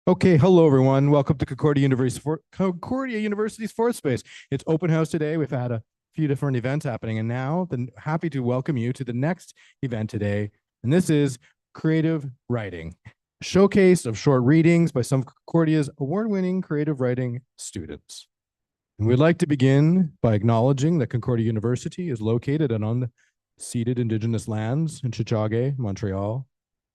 Okay, hello everyone. Welcome to Concordia University's Fourth Space. It's open house today. We've had a few different events happening, and now happy to welcome you to the next event today. And this is Creative Writing, a showcase of short readings by some of Concordia's award-winning creative writing students. And we'd like to begin by acknowledging that Concordia University is located on unceded Indigenous lands in Chichage, Montreal,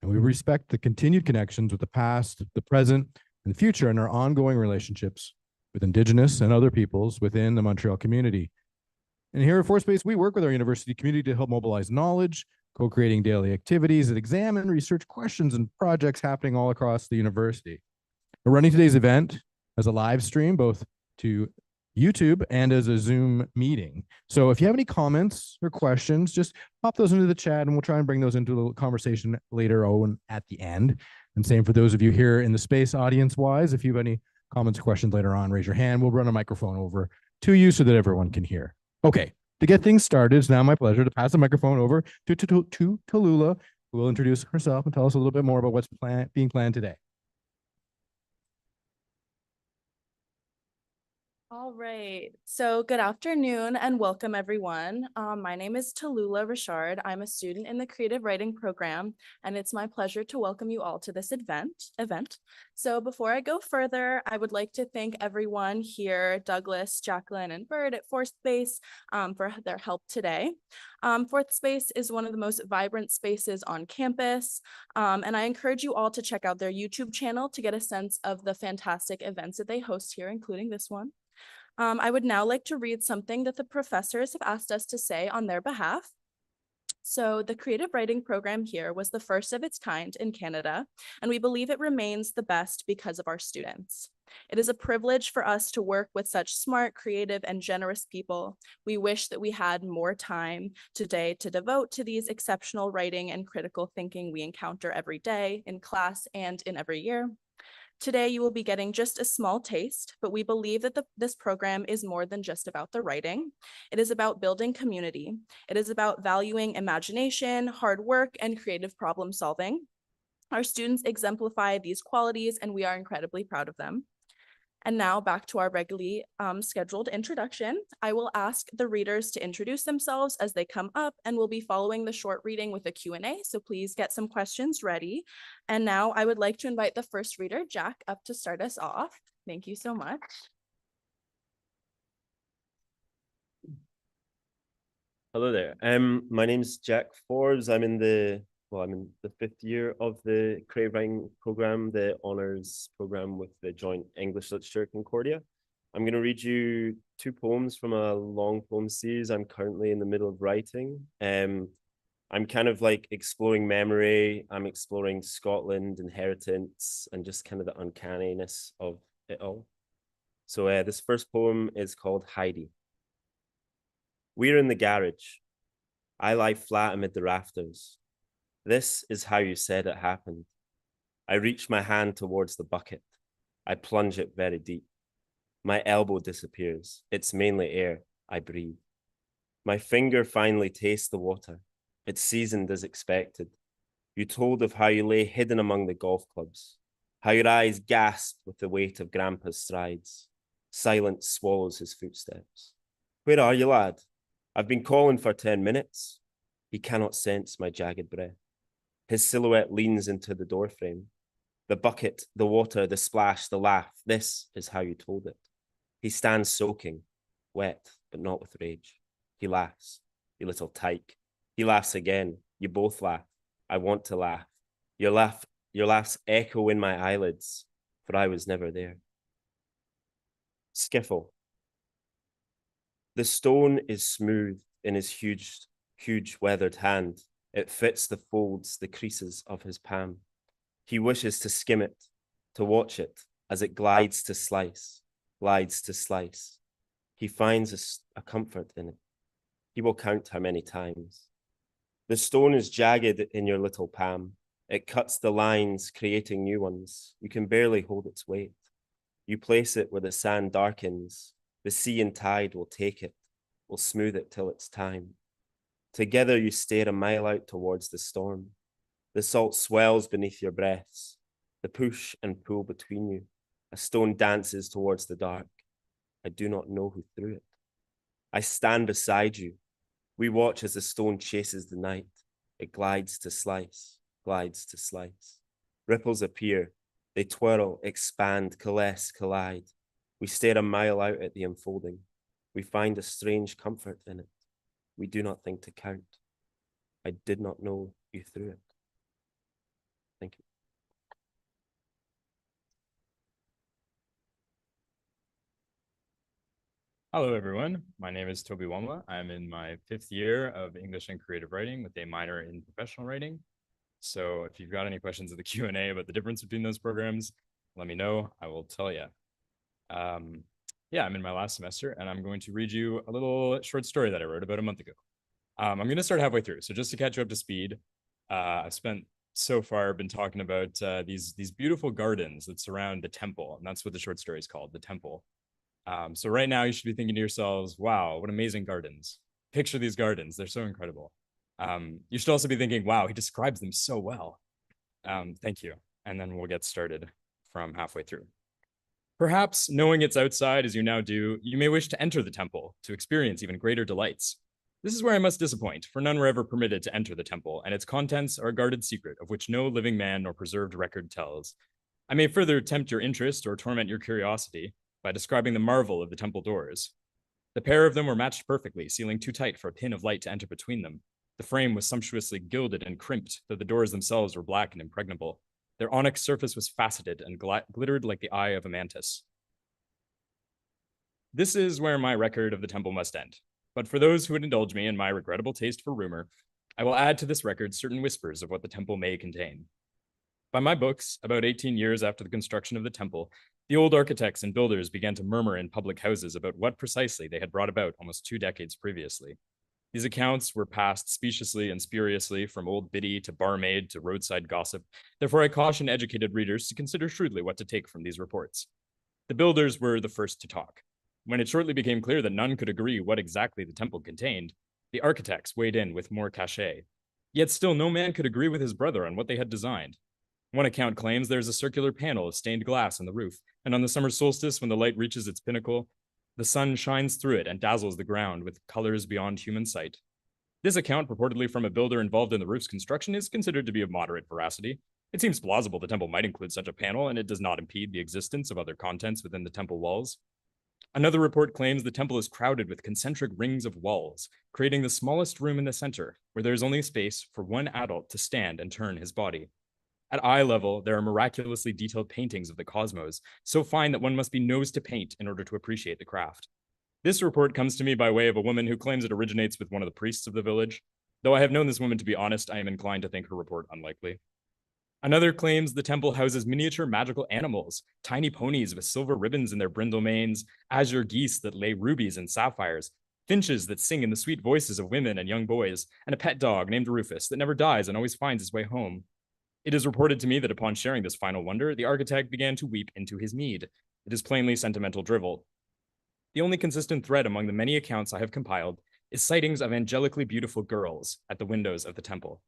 and we respect the continued connections with the past, the present, and the future in our ongoing relationships with Indigenous and other peoples within the Montreal community. And here at Force-Space, we work with our university community to help mobilize knowledge, co-creating daily activities that examine research questions and projects happening all across the university. We're running today's event as a live stream, both to YouTube and as a Zoom meeting. So if you have any comments or questions, just pop those into the chat and we'll try and bring those into the conversation later on at the end. And same for those of you here in the space audience wise, if you have any comments or questions later on, raise your hand. We'll run a microphone over to you so that everyone can hear. Okay, to get things started, it's now my pleasure to pass the microphone over to Tallulah, who will introduce herself and tell us a little bit more about what's being planned today. All right. So good afternoon and welcome everyone. My name is Tallulah Richard. I'm a student in the creative writing program, and it's my pleasure to welcome you all to this event. So before I go further, I would like to thank everyone here, Douglas, Jacqueline, and Bird at Fourth Space for their help today. Fourth Space is one of the most vibrant spaces on campus, and I encourage you all to check out their YouTube channel to get a sense of the fantastic events that they host here, including this one. I would now like to read something that the professors have asked us to say on their behalf. So the creative writing program here was the first of its kind in Canada, and we believe it remains the best because of our students. It is a privilege for us to work with such smart, creative, and generous people. We wish that we had more time today to devote to these exceptional writing and critical thinking we encounter every day in class and in every year. Today, you will be getting just a small taste, but we believe that this program is more than just about the writing. It is about building community. It is about valuing imagination, hard work, and creative problem solving. Our students exemplify these qualities, and we are incredibly proud of them. And now back to our regularly scheduled introduction. I will ask the readers to introduce themselves as they come up, and we'll be following the short reading with a Q&A, so please get some questions ready. And now I would like to invite the first reader, Jack, up to start us off. Thank you so much. Hello there. My name's Jack Forbes. I'm in the fifth year of the creative writing program, the honors program with the joint English literature Concordia. I'm going to read you two poems from a long poem series I'm currently in the middle of writing. I'm kind of like exploring memory. I'm exploring Scotland, inheritance, and just kind of the uncanniness of it all. So this first poem is called Heidi. We're in the garage. I lie flat amid the rafters. This is how you said it happened. I reach my hand towards the bucket. I plunge it very deep. My elbow disappears. It's mainly air. I breathe. My finger finally tastes the water. It's seasoned as expected. You told of how you lay hidden among the golf clubs, how your eyes gasped with the weight of Grandpa's strides. Silence swallows his footsteps. Where are you, lad? I've been calling for 10 minutes. He cannot sense my jagged breath. His silhouette leans into the doorframe. The bucket, the water, the splash, the laugh. This is how you told it. He stands soaking, wet, but not with rage. He laughs. You little tyke. He laughs again. You both laugh. I want to laugh. Your laughs echo in my eyelids, for I was never there. Skiffle. The stone is smooth in his huge weathered hand. It fits the folds, the creases of his palm. He wishes to skim it, to watch it as it glides to slice. He finds a comfort in it. He will count how many times. The stone is jagged in your little palm. It cuts the lines, creating new ones. You can barely hold its weight. You place it where the sand darkens. The sea and tide will take it, will smooth it till it's time. Together you stare a mile out towards the storm. The salt swells beneath your breaths. the push and pull between you. A stone dances towards the dark. I do not know who threw it. I stand beside you. We watch as the stone chases the night. It glides to slice, glides to slice. Ripples appear. They twirl, expand, coalesce, collide. We stare a mile out at the unfolding. We find a strange comfort in it. We do not think to count. I did not know you threw it. Thank you. Hello, everyone. My name is Toby Wamba. I'm in my 5th year of English and Creative Writing with a minor in Professional Writing. So if you've got any questions in the Q&A about the difference between those programs, let me know. I will tell you. Yeah, I'm in my last semester, and I'm going to read you a little short story that I wrote about a month ago. I'm going to start halfway through. So just to catch you up to speed, I've spent so far been talking about these beautiful gardens that surround the temple, and that's what the short story is called, the temple. So right now you should be thinking to yourselves, wow, what amazing gardens. Picture these gardens. They're so incredible. You should also be thinking, wow, he describes them so well. Thank you. And then we'll get started from halfway through. Perhaps knowing it's outside as you now do, you may wish to enter the temple to experience even greater delights. This is where I must disappoint, for none were ever permitted to enter the temple, and its contents are a guarded secret of which no living man nor preserved record tells. I may further tempt your interest or torment your curiosity by describing the marvel of the temple doors. The pair of them were matched perfectly, sealing too tight for a pin of light to enter between them. The frame was sumptuously gilded and crimped, though the doors themselves were black and impregnable. Their onyx surface was faceted and glittered like the eye of a mantis. This is where my record of the temple must end. But for those who would indulge me in my regrettable taste for rumor, I will add to this record certain whispers of what the temple may contain. By my books, about 18 years after the construction of the temple, the old architects and builders began to murmur in public houses about what precisely they had brought about almost 2 decades previously. These accounts were passed speciously and spuriously from old biddy to barmaid to roadside gossip. Therefore, I caution educated readers to consider shrewdly what to take from these reports. The builders were the first to talk. When it shortly became clear that none could agree what exactly the temple contained, the architects weighed in with more cachet. Yet still no man could agree with his brother on what they had designed. One account claims there's a circular panel of stained glass on the roof, and on the summer solstice, when the light reaches its pinnacle, the sun shines through it and dazzles the ground with colors beyond human sight. This account, purportedly from a builder involved in the roof's construction, is considered to be of moderate veracity. It seems plausible the temple might include such a panel, and it does not impede the existence of other contents within the temple walls. Another report claims the temple is crowded with concentric rings of walls, creating the smallest room in the center, where there is only space for one adult to stand and turn his body. At eye level, there are miraculously detailed paintings of the cosmos, so fine that one must be nose to paint in order to appreciate the craft. This report comes to me by way of a woman who claims it originates with one of the priests of the village. Though I have known this woman to be honest, I am inclined to think her report unlikely. Another claims the temple houses miniature magical animals, tiny ponies with silver ribbons in their brindle manes, azure geese that lay rubies and sapphires, finches that sing in the sweet voices of women and young boys, and a pet dog named Rufus that never dies and always finds his way home. It is reported to me that upon sharing this final wonder, the architect began to weep into his mead. It is plainly sentimental drivel. The only consistent thread among the many accounts I have compiled is sightings of angelically beautiful girls at the windows of the temple.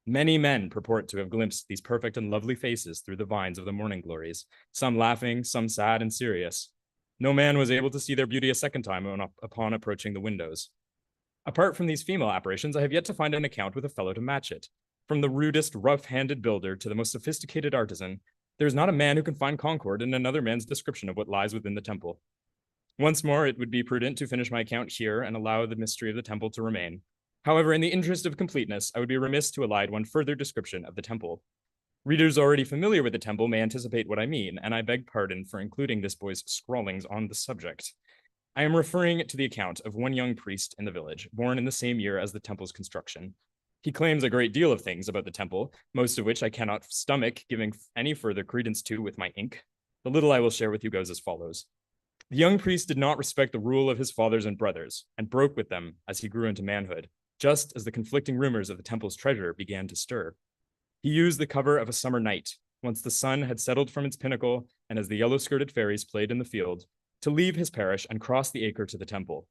Many men purport to have glimpsed these perfect and lovely faces through the vines of the morning glories, some laughing, some sad and serious. No man was able to see their beauty a second time upon approaching the windows. Apart from these female apparitions, I have yet to find an account with a fellow to match it. From the rudest, rough-handed builder to the most sophisticated artisan, there is not a man who can find concord in another man's description of what lies within the temple. Once more, it would be prudent to finish my account here and allow the mystery of the temple to remain. However, in the interest of completeness, I would be remiss to elide one further description of the temple. Readers already familiar with the temple may anticipate what I mean, and I beg pardon for including this boy's scrawlings on the subject. I am referring to the account of one young priest in the village, born in the same year as the temple's construction. He claims a great deal of things about the temple, most of which I cannot stomach giving any further credence to with my ink. The little I will share with you goes as follows. The young priest did not respect the rule of his fathers and brothers, and broke with them as he grew into manhood, just as the conflicting rumors of the temple's treasure began to stir. He used the cover of a summer night, once the sun had settled from its pinnacle, and as the yellow-skirted fairies played in the field, to leave his parish and cross the acre to the temple.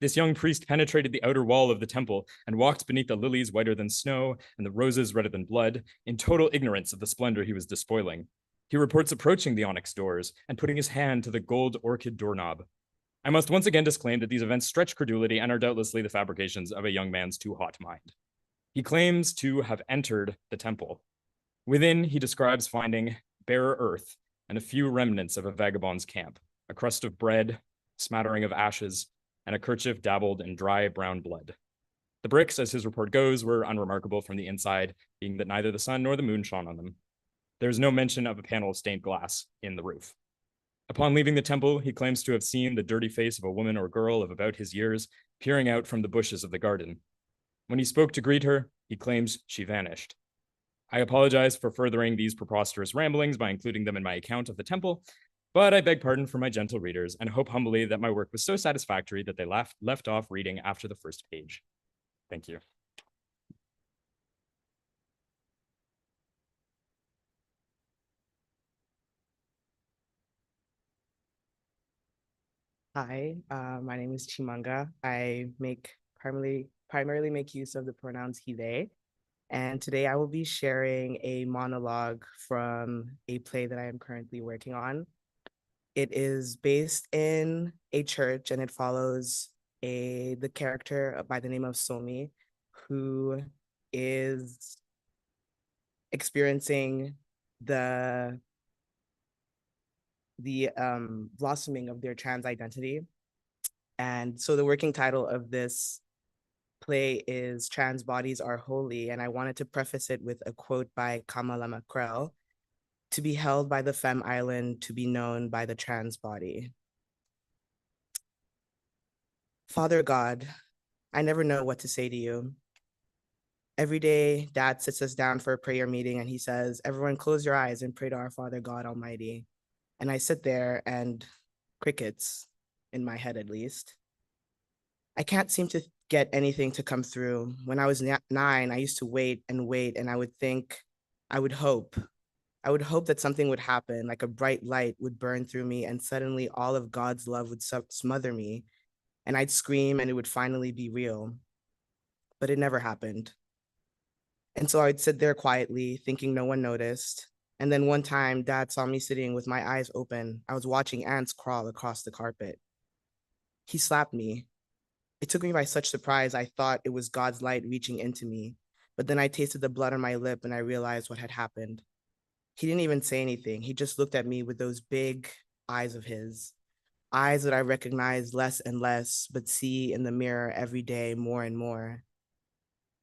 This young priest penetrated the outer wall of the temple and walked beneath the lilies whiter than snow and the roses redder than blood, in total ignorance of the splendor he was despoiling. He reports approaching the onyx doors and putting his hand to the gold orchid doorknob. I must once again disclaim that these events stretch credulity and are doubtlessly the fabrications of a young man's too hot mind. He claims to have entered the temple. Within, he describes finding bare earth and a few remnants of a vagabond's camp, a crust of bread, smattering of ashes, and a kerchief dabbled in dry brown blood. The bricks, as his report goes, were unremarkable from the inside, being that neither the sun nor the moon shone on them. There is no mention of a panel of stained glass in the roof. Upon leaving the temple, he claims to have seen the dirty face of a woman or girl of about his years peering out from the bushes of the garden. When he spoke to greet her, he claims she vanished. I apologize for furthering these preposterous ramblings by including them in my account of the temple, but I beg pardon for my gentle readers and hope humbly that my work was so satisfactory that they left off reading after the first page. Thank you. Hi, my name is Chimanga. I primarily make use of the pronouns he, they. And today I will be sharing a monologue from a play that I am currently working on. It is based in a church and it follows the character by the name of Somi, who is experiencing the blossoming of their trans identity. And so the working title of this play is Trans Bodies Are Holy. And I wanted to preface it with a quote by Kamala Mackrell: "To be held by the femme island, to be known by the trans body." Father God, I never know what to say to you. Every day, Dad sits us down for a prayer meeting and he says, "Everyone close your eyes and pray to our Father God Almighty." And I sit there and crickets, in my head at least. I can't seem to get anything to come through. When I was 9, I used to wait and wait, and I would think, I would hope that something would happen, like a bright light would burn through me, and suddenly all of God's love would smother me, and I'd scream and it would finally be real. But it never happened. And so I'd sit there quietly, thinking no one noticed. And then one time, Dad saw me sitting with my eyes open. I was watching ants crawl across the carpet. He slapped me. It took me by such surprise, I thought it was God's light reaching into me. But then I tasted the blood on my lip and I realized what had happened. He didn't even say anything. He just looked at me with those big eyes of his, eyes that I recognize less and less, but see in the mirror every day more and more.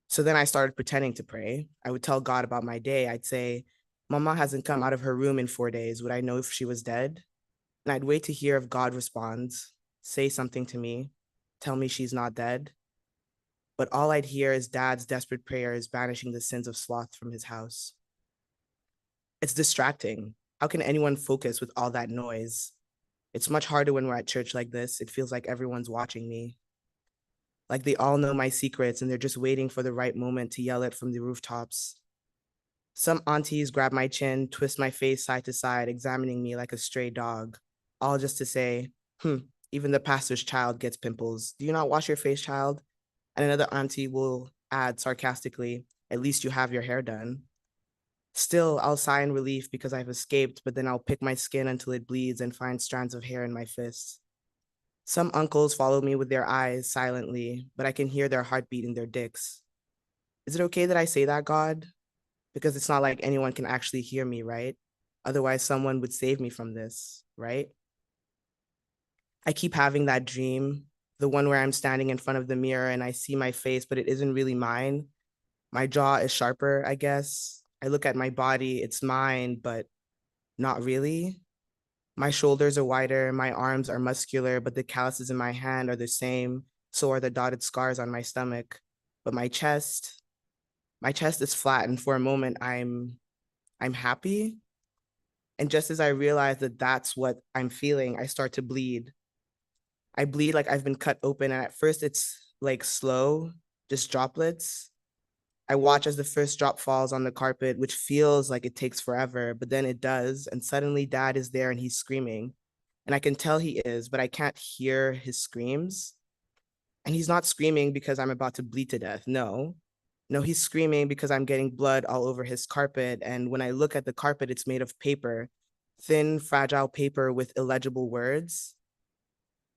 So then I started pretending to pray. I would tell God about my day. I'd say, "Mama hasn't come out of her room in 4 days. Would I know if she was dead?" And I'd wait to hear if God responds, say something to me, tell me she's not dead. But all I'd hear is Dad's desperate prayers banishing the sins of sloth from his house. It's distracting. How can anyone focus with all that noise? It's much harder when we're at church like this. It feels like everyone's watching me. Like they all know my secrets and they're just waiting for the right moment to yell it from the rooftops. Some aunties grab my chin, twist my face side to side, examining me like a stray dog, all just to say, even the pastor's child gets pimples. Do you not wash your face, child?" And another auntie will add sarcastically, "At least you have your hair done." Still, I'll sigh in relief because I've escaped, but then I'll pick my skin until it bleeds and find strands of hair in my fists. Some uncles follow me with their eyes silently, but I can hear their heartbeat in their dicks. Is it okay that I say that, God? Because it's not like anyone can actually hear me, right? Otherwise, someone would save me from this, right? I keep having that dream, the one where I'm standing in front of the mirror and I see my face, but it isn't really mine. My jaw is sharper, I guess. I look at my body, it's mine, but not really. My shoulders are wider, my arms are muscular, but the calluses in my hand are the same. So are the dotted scars on my stomach. But my chest is flat, and for a moment, I'm happy. And just as I realize that that's what I'm feeling, I start to bleed. I bleed like I've been cut open, and at first it's like slow, just droplets. I watch as the first drop falls on the carpet, which feels like it takes forever, but then it does. And suddenly Dad is there and he's screaming. And I can tell he is, but I can't hear his screams. And he's not screaming because I'm about to bleed to death. No, No, he's screaming because I'm getting blood all over his carpet. And when I look at the carpet, it's made of paper, thin, fragile paper with illegible words.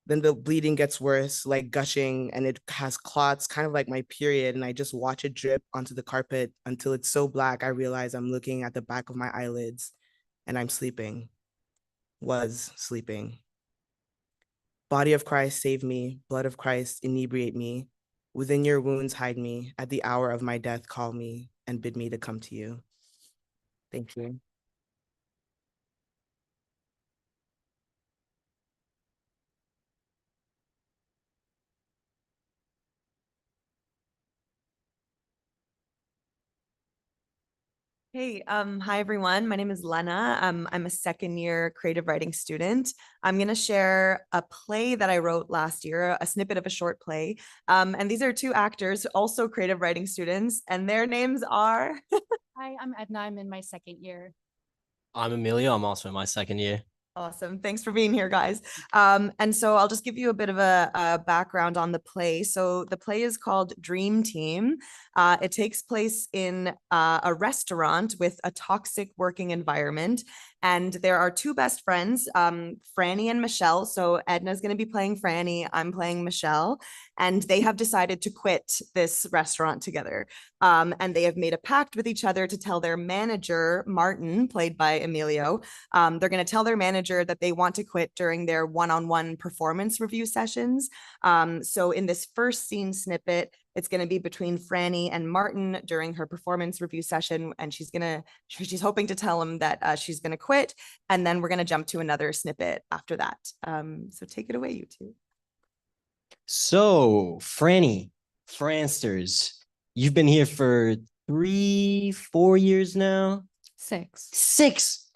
Then the bleeding gets worse, like gushing, and it has clots, kind of like my period. And I just watch it drip onto the carpet until it's so black, I realize I'm looking at the back of my eyelids and I'm sleeping, was sleeping. Body of Christ, save me. Blood of Christ, inebriate me. Within your wounds, hide me. At the hour of my death, call me and bid me to come to you. Thank you. Hey, hi everyone. My name is Lena. I'm a second year creative writing student. I'm going to share a play that I wrote last year, a snippet of a short play. And these are two actors, also creative writing students, and their names are. Hi, I'm Edna. I'm in my second year. I'm Emilio. I'm also in my second year. Awesome. Thanks for being here, guys. And so I'll just give you a bit of a background on the play. So the play is called Dream Team. It takes place in a restaurant with a toxic working environment. And there are two best friends, Franny and Michelle. So Edna's going to be playing Franny. I'm playing Michelle. And they have decided to quit this restaurant together. And they have made a pact with each other to tell their manager, Martin, played by Emilio, they're going to tell their manager that they want to quit during their one-on-one performance review sessions. So in this first scene snippet, it's going to be between Franny and Martin during her performance review session. And she's hoping to tell him that she's going to quit. And then we're going to jump to another snippet after that. So take it away, you two. So, Franny, Fransters, you've been here for 3-4 years now? 6. 6.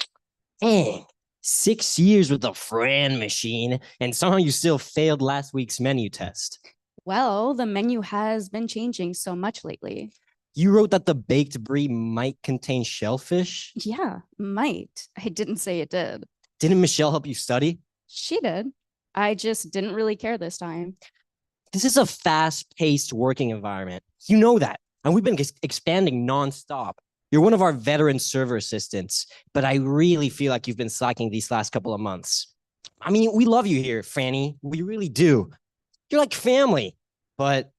Dang. 6 years with the Fran machine, and somehow you still failed last week's menu test. Well, the menu has been changing so much lately. You wrote that the baked brie might contain shellfish? Yeah, might. I didn't say it did. Didn't Michelle help you study? She did. I just didn't really care this time. This is a fast-paced working environment. You know that. And we've been expanding nonstop. You're one of our veteran server assistants, but I really feel like you've been slacking these last couple of months. I mean, we love you here, Franny. We really do. You're like family, but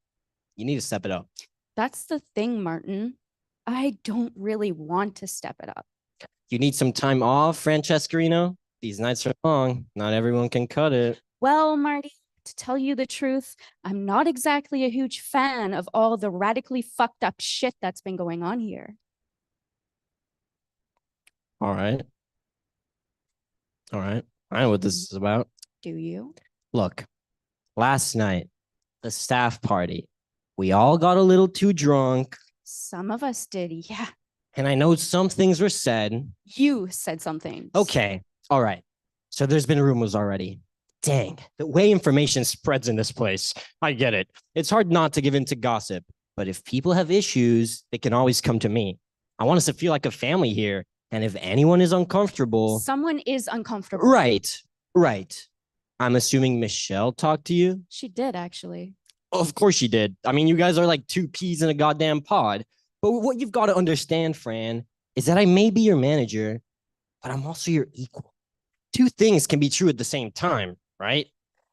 you need to step it up. That's the thing, Martin. I don't really want to step it up. You need some time off, Francescarino? These nights are long. Not everyone can cut it. Well, Marty, to tell you the truth, I'm not exactly a huge fan of all the radically fucked up shit that's been going on here. All right. All right. I know what this is about. Do you? Look, last night, the staff party, we all got a little too drunk. Some of us did, yeah. And I know some things were said. You said something. Okay. All right. So there's been rumors already. Dang, the way information spreads in this place. I get it. It's hard not to give in to gossip. But if people have issues, they can always come to me. I want us to feel like a family here. And if anyone is uncomfortable. Someone is uncomfortable. Right. I'm assuming Michelle talked to you? She did, actually. Of course she did. I mean, you guys are like two peas in a goddamn pod. But what you've got to understand, Fran, is that I may be your manager, but I'm also your equal. Two things can be true at the same time, right?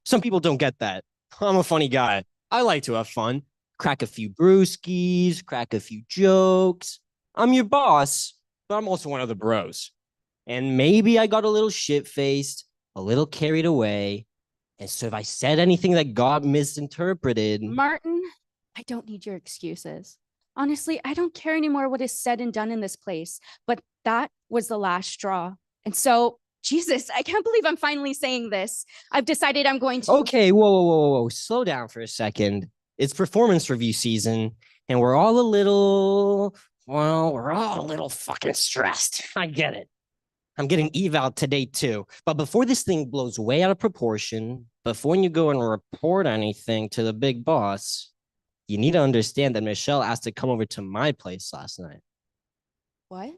Some people don't get that. I'm a funny guy. I like to have fun. Crack a few brewskis, crack a few jokes. I'm your boss, but I'm also one of the bros. And maybe I got a little shit-faced, a little carried away. And so if I said anything that got misinterpreted. Martin, I don't need your excuses. Honestly, I don't care anymore what is said and done in this place, but that was the last straw. And so, Jesus, I can't believe I'm finally saying this. I've decided I'm going to. Okay, whoa. Slow down for a second. It's performance review season, and we're all a little fucking stressed. I get it. I'm getting eval today too. But before this thing blows way out of proportion, before you go and report anything to the big boss, you need to understand that Michelle asked to come over to my place last night. What?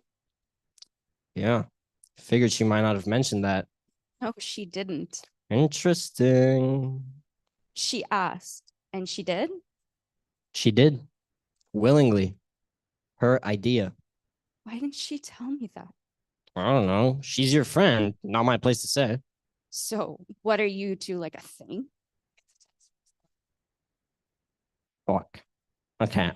Yeah. Figured she might not have mentioned that. No, she didn't. Interesting. She asked, and she did? She did. willingly. Her idea. Why didn't she tell me that? I don't know. She's your friend. Not my place to say. So what are you two, like a thing? Fuck. Okay.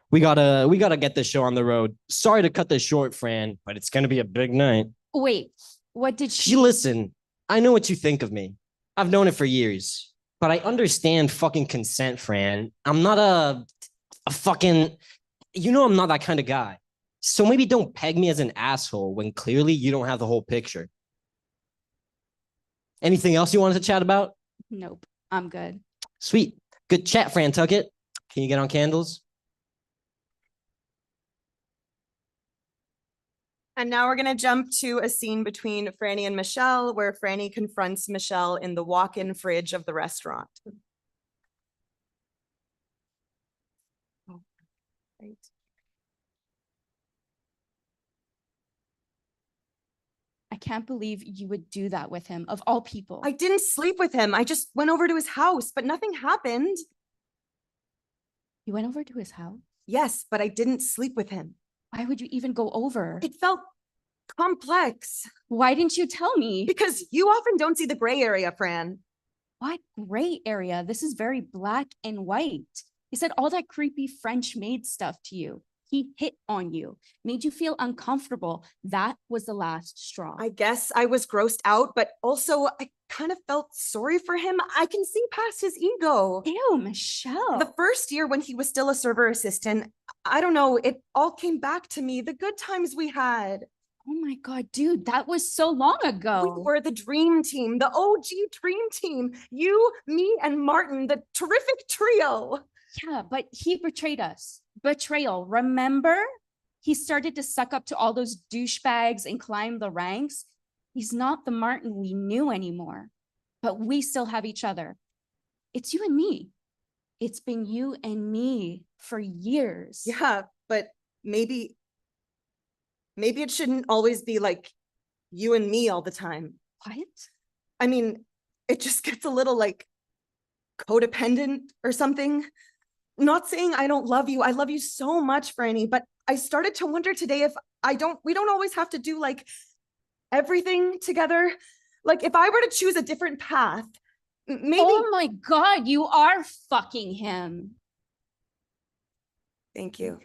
We gotta get this show on the road. Sorry to cut this short, Fran, but it's gonna be a big night. Wait, what did She listen. I know what you think of me. I've known it for years, but I understand fucking consent, Fran. I'm not a fucking. You know I'm not that kind of guy. So maybe don't peg me as an asshole when clearly you don't have the whole picture. Anything else you wanted to chat about? Nope, I'm good. Sweet. Good chat, Fran Tuckett. Can you get on candles? And now we're gonna jump to a scene between Franny and Michelle, where Franny confronts Michelle in the walk-in fridge of the restaurant. Oh, right. I can't believe you would do that with him, of all people. I didn't sleep with him. I just went over to his house, but nothing happened. You went over to his house? Yes, but I didn't sleep with him. Why would you even go over? It felt complex. Why didn't you tell me? Because you often don't see the gray area, Fran. What gray area? This is very black and white. He said all that creepy French maid stuff to you. He hit on you, made you feel uncomfortable. That was the last straw. I guess I was grossed out, but also I kind of felt sorry for him. I can see past his ego. Ew, Michelle. The first year when he was still a server assistant, I don't know, it all came back to me, the good times we had. Oh my God, dude, that was so long ago. We were the dream team, the OG dream team. You, me, and Martin, the terrific trio. Yeah, but he betrayed us. Betrayal, remember? He started to suck up to all those douchebags and climb the ranks. He's not the Martin we knew anymore, but we still have each other. It's you and me. It's been you and me for years. Yeah, but maybe it shouldn't always be like you and me all the time. What? I mean, it just gets a little like codependent or something. Not saying I don't love you. I love you so much, Franny, but I started to wonder today if we don't always have to do like everything together. Like if I were to choose a different path, maybe. Oh my God, you are fucking him. Thank you.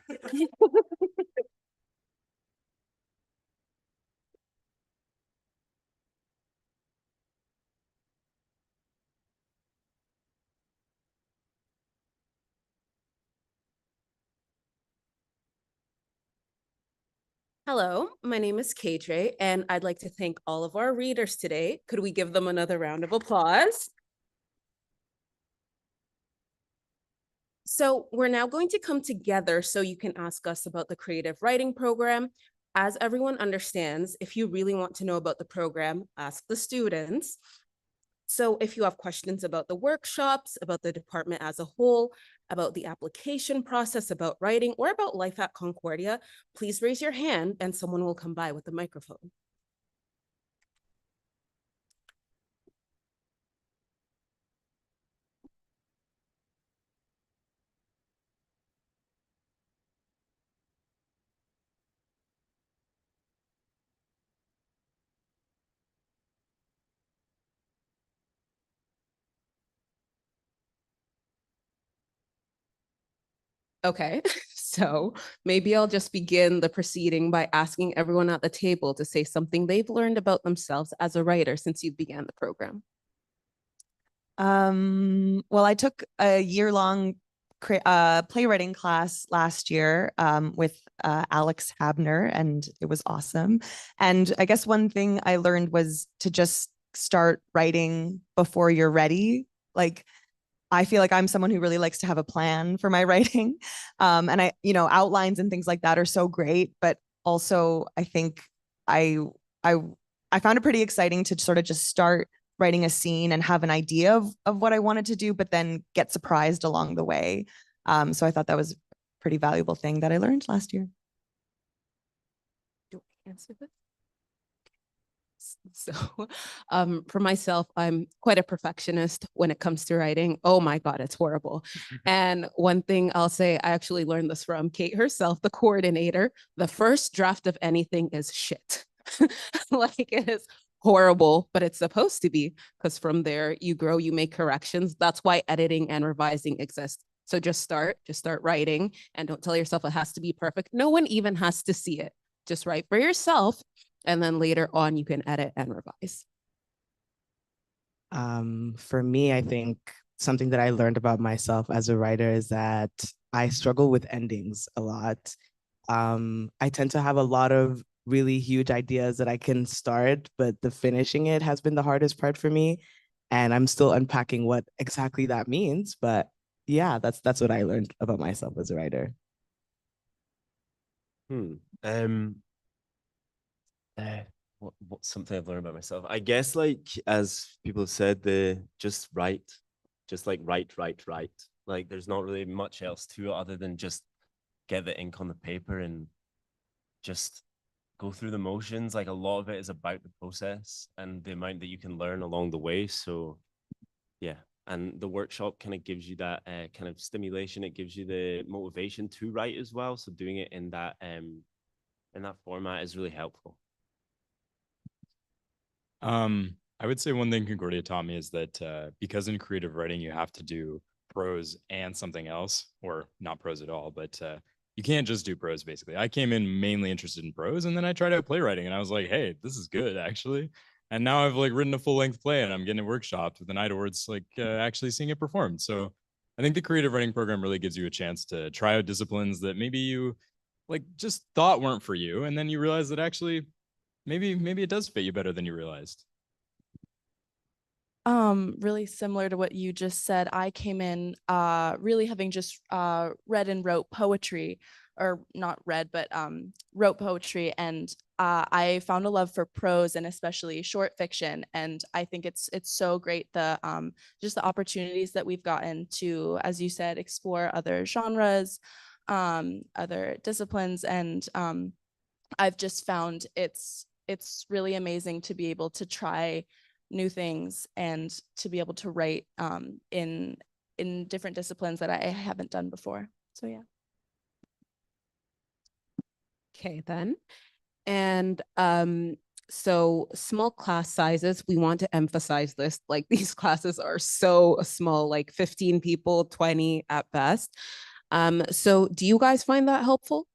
Hello, my name is KJ, and I'd like to thank all of our readers today. Could we give them another round of applause? So we're now going to come together so you can ask us about the creative writing program. As everyone understands, if you really want to know about the program, ask the students. So if you have questions about the workshops, about the department as a whole, about the application process, about writing, or about life at Concordia, please raise your hand and someone will come by with a microphone. Okay, so maybe I'll just begin the proceeding by asking everyone at the table to say something they've learned about themselves as a writer since you began the program. Well, I took a year-long playwriting class last year with Alex Habner, and it was awesome. And I guess one thing I learned was to just start writing before you're ready. Like, I feel like I'm someone who really likes to have a plan for my writing. And outlines and things like that are so great, but also I think I found it pretty exciting to sort of just start writing a scene and have an idea of what I wanted to do, but then get surprised along the way. So I thought that was a pretty valuable thing that I learned last year. Do I answer this? So, for myself, I'm quite a perfectionist when it comes to writing. Oh my God, it's horrible. And one thing I'll say, I actually learned this from Kate herself, the coordinator. The first draft of anything is shit. Like it is horrible, but it's supposed to be, because from there you grow, you make corrections. That's why editing and revising exist. So just start writing, and don't tell yourself it has to be perfect. No one even has to see it. Just write for yourself, and then later on you can edit and revise. For me, I think something that I learned about myself as a writer is that I struggle with endings a lot. I tend to have a lot of really huge ideas that I can start, but the finishing it has been the hardest part for me. And I'm still unpacking what exactly that means. But yeah, that's what I learned about myself as a writer. What's something I've learned about myself? I guess, like, as people have said, the just write, just like write. Like there's not really much else to it other than just get the ink on the paper and just go through the motions. Like a lot of it is about the process and the amount that you can learn along the way. So yeah. And the workshop kind of gives you that kind of stimulation. It gives you the motivation to write as well. So doing it in that format is really helpful. I would say one thing Concordia taught me is that because in creative writing you have to do prose and something else, or not prose at all, but you can't just do prose. Basically, I came in mainly interested in prose, and then I tried out playwriting, and I was like, hey, this is good actually. And now I've like written a full length play, and I'm getting it workshopped with an eye towards like actually seeing it performed. So I think the creative writing program really gives you a chance to try out disciplines that maybe you like just thought weren't for you, and then you realize that actually maybe it does fit you better than you realized. Really similar to what you just said. I came in really having just read and wrote poetry, or not read, but wrote poetry, and I found a love for prose and especially short fiction. And I think it's so great, the just the opportunities that we've gotten to, as you said, explore other genres, other disciplines, and I've just found it's really amazing to be able to try new things and to be able to write in different disciplines that I haven't done before. So yeah. Okay, then. And so small class sizes, we want to emphasize this. Like these classes are so small, like 15 people, 20 at best. So do you guys find that helpful?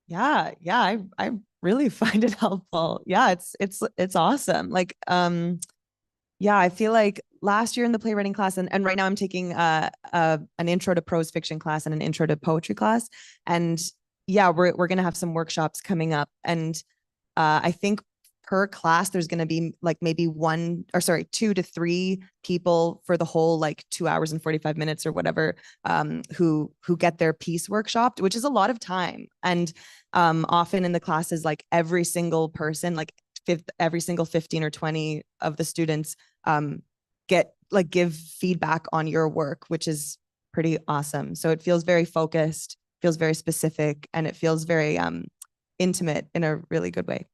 Yeah, I really find it helpful. Yeah, it's awesome. Like, yeah, I feel like last year in the playwriting class, and right now I'm taking an intro to prose fiction class and an intro to poetry class. And yeah, we're gonna have some workshops coming up. And I think per class there's gonna be like maybe 2 to 3 people for the whole like 2 hours and 45 minutes or whatever, who get their piece workshopped, which is a lot of time. And often in the classes, like every single person, like every single 15 or 20 of the students give feedback on your work, which is pretty awesome. So it feels very focused, feels very specific, and it feels very intimate in a really good way.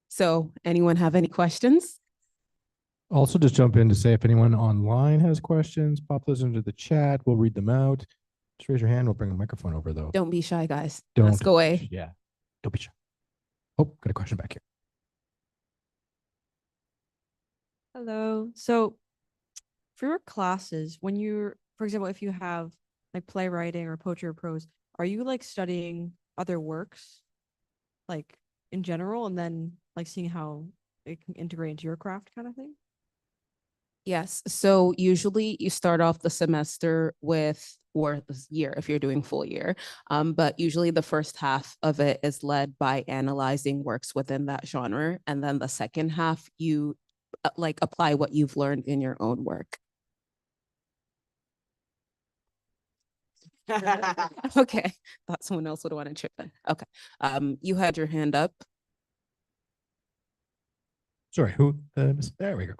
So anyone have any questions? Also, just jump in to say if anyone online has questions, pop those into the chat. We'll read them out. Just raise your hand. We'll bring a microphone over, though. Don't be shy, guys. Don't. Ask away. Yeah. Don't be shy. Oh, got a question back here. Hello. So for your classes, when you're, for example, if you have like playwriting or poetry or prose, are you like studying other works, like in general, and then like seeing how it can integrate into your craft kind of thing? Yes. So usually you start off the semester with, or this year if you're doing full year, but usually the first half of it is led by analyzing works within that genre, and then the second half you like apply what you've learned in your own work. Okay, thought someone else would want to chip in. Okay, you had your hand up. Sorry, who? There we go.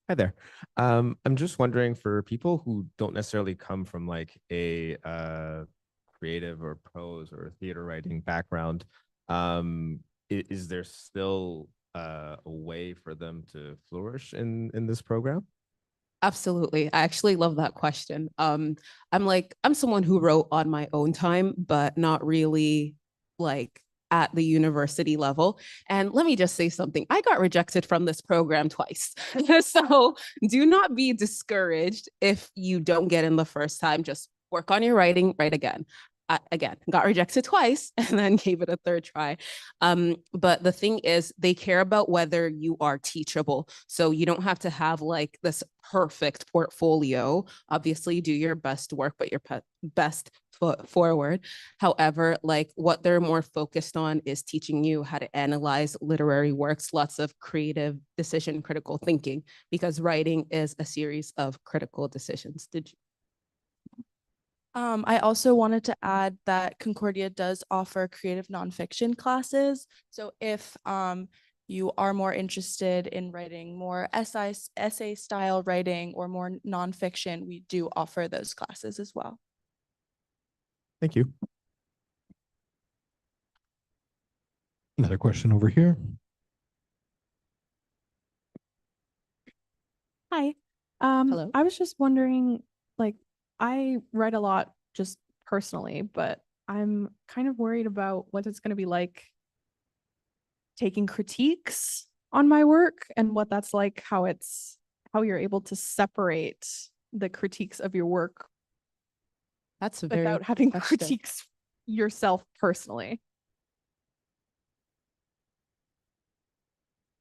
Hi there. I'm just wondering, for people who don't necessarily come from like a creative or prose or theater writing background, is there still a way for them to flourish in this program? Absolutely. I actually love that question. I'm someone who wrote on my own time, but not really like at the university level. And let me just say something. I got rejected from this program twice. So do not be discouraged if you don't get in the first time. Just work on your writing, write again. Again, got rejected twice and then gave it a third try. But the thing is, they care about whether you are teachable. So you don't have to have like this perfect portfolio. Obviously, do your best work, but your best foot forward. However, like what they're more focused on is teaching you how to analyze literary works, lots of creative decision, critical thinking, because writing is a series of critical decisions. Did you? I also wanted to add that Concordia does offer creative nonfiction classes. So if you are more interested in writing more essay style writing or more nonfiction, we do offer those classes as well. Thank you. Another question over here. Hi. Hello. I was just wondering, like, I write a lot just personally, but I'm kind of worried about what it's going to be like taking critiques on my work and what that's like, how you're able to separate the critiques of your work That's a very without having question. critiques yourself personally.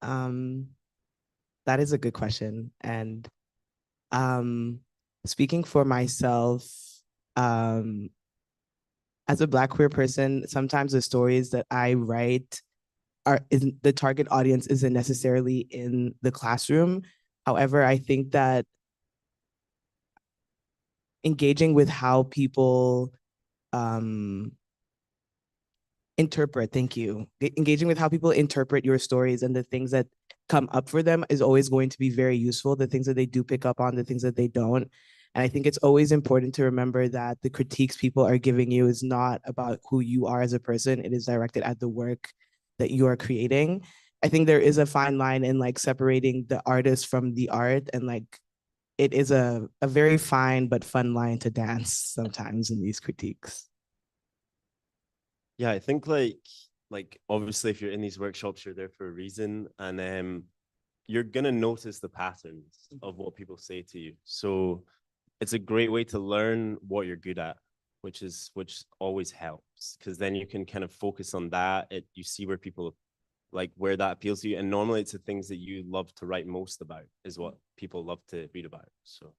That is a good question. And speaking for myself, as a Black queer person, sometimes the stories that I write the target audience isn't necessarily in the classroom. However, I think that engaging with how people interpret, engaging with how people interpret your stories and the things that come up for them is always going to be very useful. The things that they do pick up on, the things that they don't. And I think it's always important to remember that the critiques people are giving you is not about who you are as a person. It is directed at the work that you are creating. I think there is a fine line in like separating the artist from the art, and like it is a very fine but fun line to dance sometimes in these critiques. Yeah, I think like obviously if you're in these workshops, you're there for a reason, and you're gonna notice the patterns of what people say to you. So it's a great way to learn what you're good at, which always helps, because then you can kind of focus on that. You see where people like where that appeals to you, and normally it's the things that you love to write most about is what people love to read about. So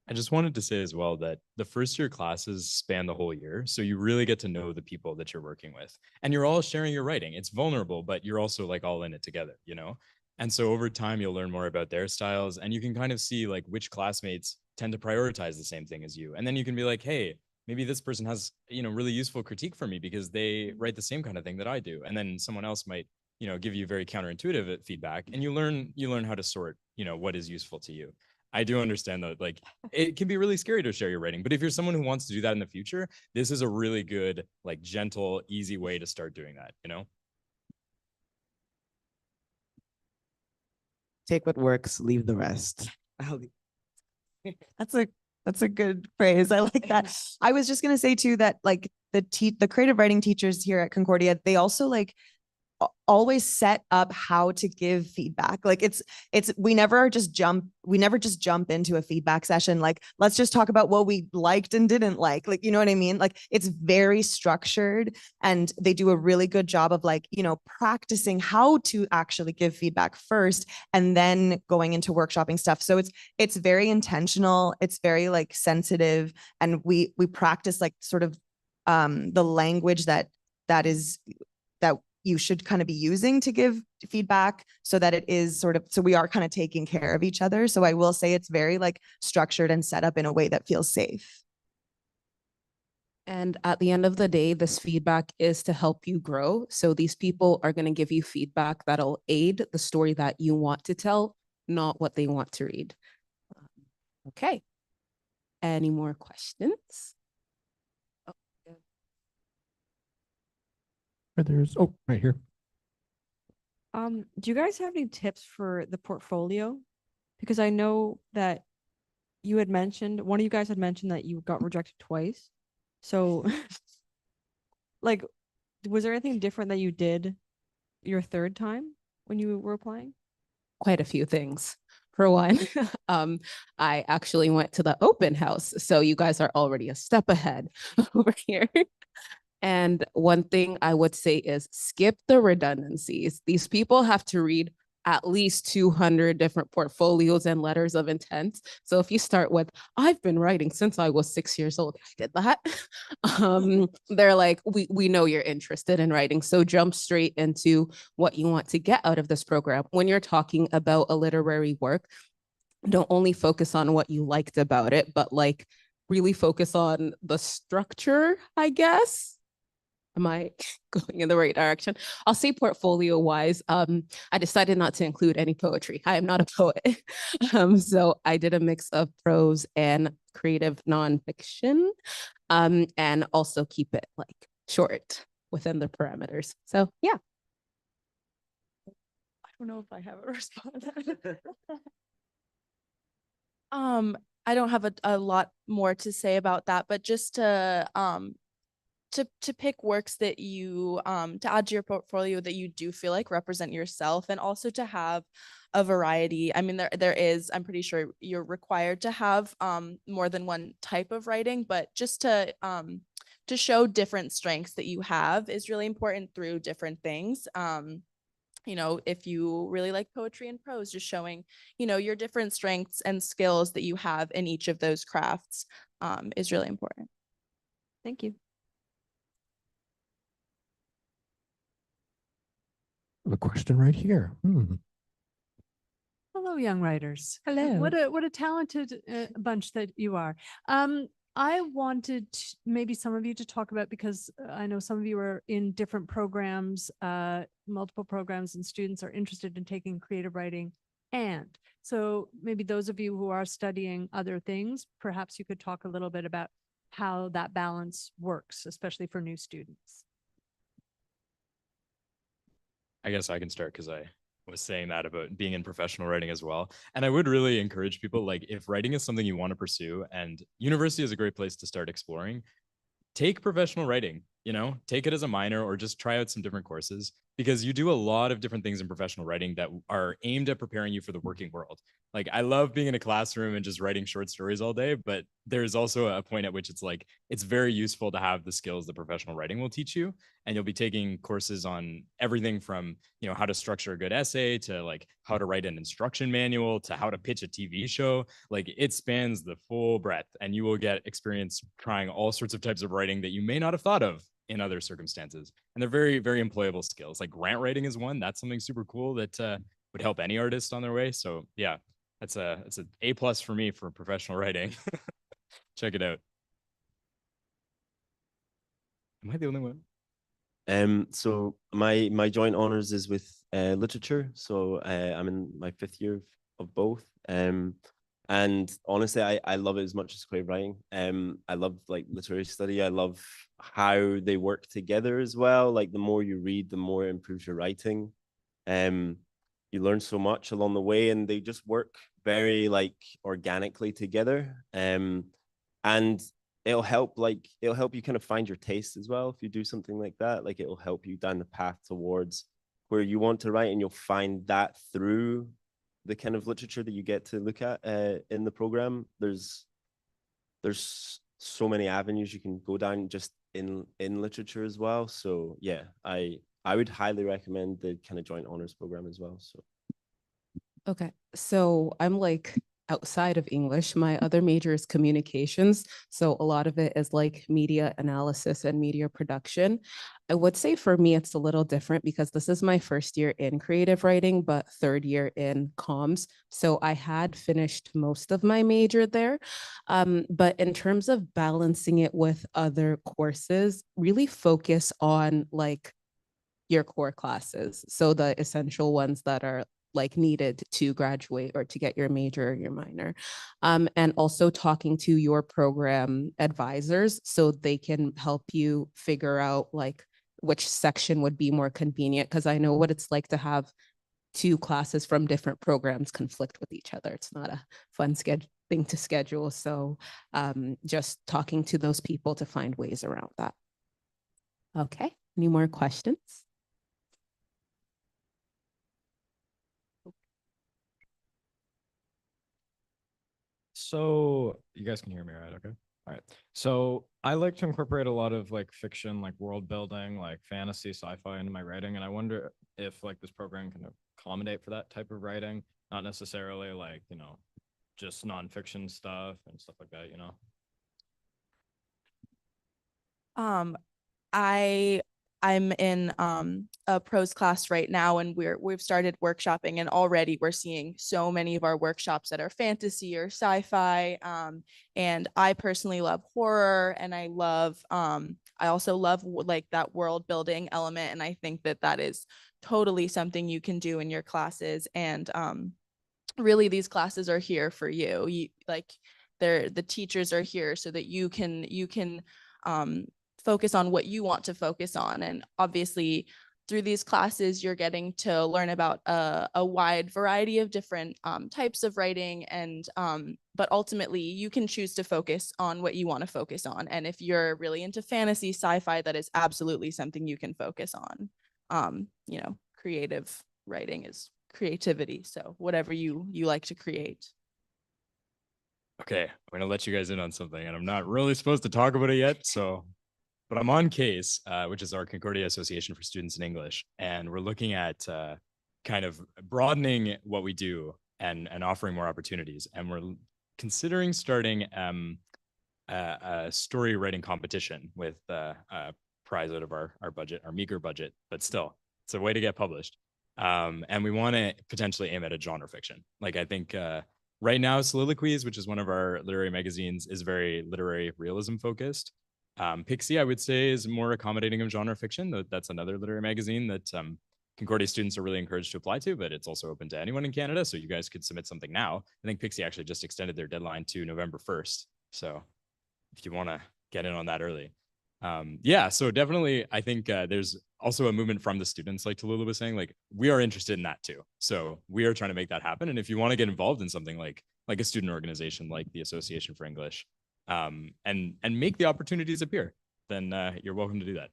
I just wanted to say as well that the first year classes span the whole year. So you really get to know the people that you're working with, and you're all sharing your writing. It's vulnerable, but you're also like all in it together, you know? And so over time, you'll learn more about their styles, and you can kind of see like which classmates tend to prioritize the same thing as you. And then you can be like, hey, maybe this person has, really useful critique for me because they write the same kind of thing that I do. And then someone else might, give you very counterintuitive feedback, and you learn how to sort, what is useful to you. I do understand though, like it can be really scary to share your writing, but if you're someone who wants to do that in the future, this is a really good, like gentle, easy way to start doing that, Take what works, leave the rest. That's a good phrase. I like that. I was just gonna say too that like the creative writing teachers here at Concordia, they also like always set up how to give feedback. Like we never just jump into a feedback session. Like, let's just talk about what we liked and didn't like. Like, you know what I mean? Like it's very structured, and they do a really good job of like, practicing how to actually give feedback first and then going into workshopping stuff. So it's very intentional. It's very like sensitive. And we practice like sort of the language that you should kind of be using to give feedback, so that it is so we are kind of taking care of each other. So I will say it's very like structured and set up in a way that feels safe. And at the end of the day, this feedback is to help you grow. So these people are going to give you feedback that'll aid the story that you want to tell, not what they want to read. Okay. Any more questions? Right here. Do you guys have any tips for the portfolio? Because I know that you had mentioned, one of you guys had mentioned that you got rejected twice. So like, was there anything different that you did your third time when you were applying? Quite a few things. For one, I actually went to the open house. So you guys are already a step ahead over here. And one thing I would say is skip the redundancies. These people have to read at least 200 different portfolios and letters of intent. So if you start with, I've been writing since I was 6 years old, I did that. They're like, we know you're interested in writing. So jump straight into what you want to get out of this program. When you're talking about a literary work, don't only focus on what you liked about it, but like really focus on the structure, I guess. Am I going in the right direction? I'll say portfolio wise, I decided not to include any poetry. I am not a poet. So I did a mix of prose and creative nonfiction, and also keep it like short within the parameters. So yeah. I don't know if I have a response. I don't have a lot more to say about that, but just to pick works that you to add to your portfolio that you do feel like represent yourself, and also to have a variety. I mean, there is, I'm pretty sure you're required to have more than one type of writing, but just to show different strengths that you have is really important through different things. You know, if you really like poetry and prose, just showing, you know, your different strengths and skills that you have in each of those crafts is really important. Thank you. A question right here. Hello, young writers. Hello. What a talented bunch that you are. I wanted maybe some of you to talk about, because I know some of you are in different programs, multiple programs, and students are interested in taking creative writing. And so maybe those of you who are studying other things, perhaps you could talk a little bit about how that balance works, especially for new students. I guess I can start because I was saying that about being in professional writing as well. And I would really encourage people, like, if writing is something you want to pursue, and university is a great place to start exploring, take professional writing, you know, take it as a minor or just try out some different courses, because you do a lot of different things in professional writing that are aimed at preparing you for the working world. Like, I love being in a classroom and just writing short stories all day, but there's also a point at which it's like, it's very useful to have the skills that professional writing will teach you. And you'll be taking courses on everything from, you know, how to structure a good essay to like how to write an instruction manual to how to pitch a TV show. Like, it spans the full breadth, and you will get experience trying all sorts of types of writing that you may not have thought of in other circumstances. And they're very, very employable skills. Like grant writing is one. That's something super cool that would help any artist on their way. So yeah, it's an A+ for me for professional writing. Check it out. Am I the only one? So my joint honors is with literature. So I'm in my 5th year of both. And honestly, I love it as much as creative writing. I love like literary study. I love how they work together as well. Like the more you read, the more it improves your writing. You learn so much along the way, and they just work very like organically together. And it'll help you kind of find your taste as well if you do something like that. Like it'll help you down the path towards where you want to write, and you'll find that through the kind of literature that you get to look at in the program. There's so many avenues you can go down just in literature as well. So yeah, I would highly recommend the kind of joint honors program as well. So Okay, so I'm like outside of English. My other major is communications. So a lot of it is like media analysis and media production. I would say for me, it's a little different because this is my first year in creative writing, but 3rd year in comms. So I had finished most of my major there. But in terms of balancing it with other courses, really focus on like your core classes. So the essential ones that are like needed to graduate or to get your major or your minor. And also talking to your program advisors so they can help you figure out like which section would be more convenient, because I know what it's like to have two classes from different programs conflict with each other. It's not a fun thing to schedule. So just talking to those people to find ways around that. Okay, any more questions? So you guys can hear me, right? Okay. All right. So I like to incorporate a lot of like fiction, like world building, like fantasy, sci-fi into my writing. And I wonder if like this program can accommodate for that type of writing, not necessarily like, you know, just nonfiction stuff and stuff like that, you know? I'm in a prose class right now, and we've started workshopping, and already we're seeing so many of our workshops that are fantasy or sci-fi. And I personally love horror, and I also love like that world building element, and I think that that is totally something you can do in your classes. And really, these classes are here for you. The teachers are here so that you can focus on what you want to focus on. And obviously through these classes, you're getting to learn about a wide variety of different types of writing. And but ultimately you can choose to focus on what you want to focus on. And if you're really into fantasy, sci-fi, that is absolutely something you can focus on. You know, creative writing is creativity. So whatever you like to create. Okay, I'm gonna let you guys in on something, and I'm not really supposed to talk about it yet, so but I'm on CASE, which is our Concordia Association for Students in English, and we're looking at kind of broadening what we do and offering more opportunities. And we're considering starting a story writing competition with a prize out of our budget, our meager budget, but still, it's a way to get published. And we want to potentially aim at a genre fiction. Like I think right now, Soliloquies, which is one of our literary magazines, is very literary realism focused. Pixie, I would say, is more accommodating of genre fiction. That's another literary magazine that Concordia students are really encouraged to apply to, but it's also open to anyone in Canada. So you guys could submit something now. I think Pixie actually just extended their deadline to November 1st. So if you want to get in on that early. Yeah, so definitely, I think there's also a movement from the students, like Tallulah was saying, like we are interested in that too. So we are trying to make that happen. And if you want to get involved in something like a student organization like the Association for English, and make the opportunities appear, then you're welcome to do that.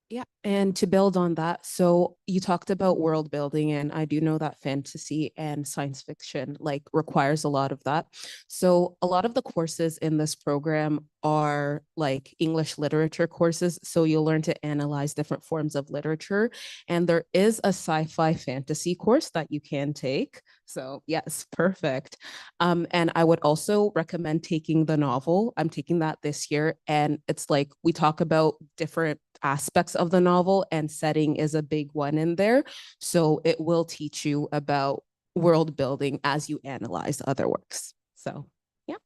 Yeah, and to build on that, so you talked about world building, and I do know that fantasy and science fiction like requires a lot of that. So a lot of the courses in this program are like English literature courses. So you'll learn to analyze different forms of literature. And there is a sci-fi fantasy course that you can take. So yes, perfect. And I would also recommend taking the novel. I'm taking that this year. And it's like we talk about different aspects of the novel, and setting is a big one in there. So it will teach you about world building as you analyze other works. So yeah.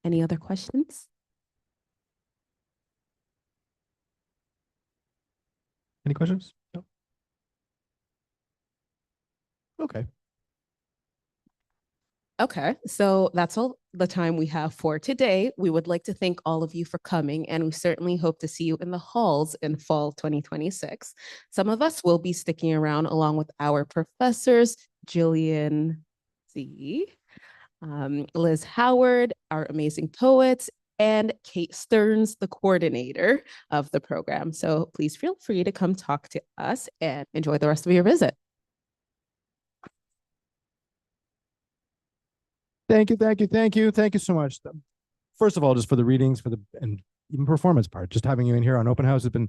Any other questions? Any questions? No. Okay. Okay, so that's all the time we have for today. We would like to thank all of you for coming, and we certainly hope to see you in the halls in fall 2026. Some of us will be sticking around along with our professors, Jillian Z, Liz Howard, our amazing poets, and Kate Stearns, the coordinator of the program. So please feel free to come talk to us and enjoy the rest of your visit. Thank you, thank you, thank you, thank you so much. First of all, just for the readings, and even performance part, just having you in here on open house has been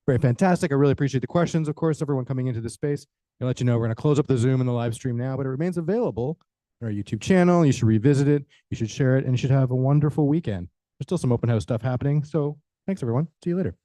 very fantastic. I really appreciate the questions, of course, everyone coming into this space. I'll let you know we're going to close up the Zoom and the live stream now, but it remains available on our YouTube channel. You should revisit it, you should share it, and you should have a wonderful weekend. There's still some open house stuff happening, so thanks everyone. See you later.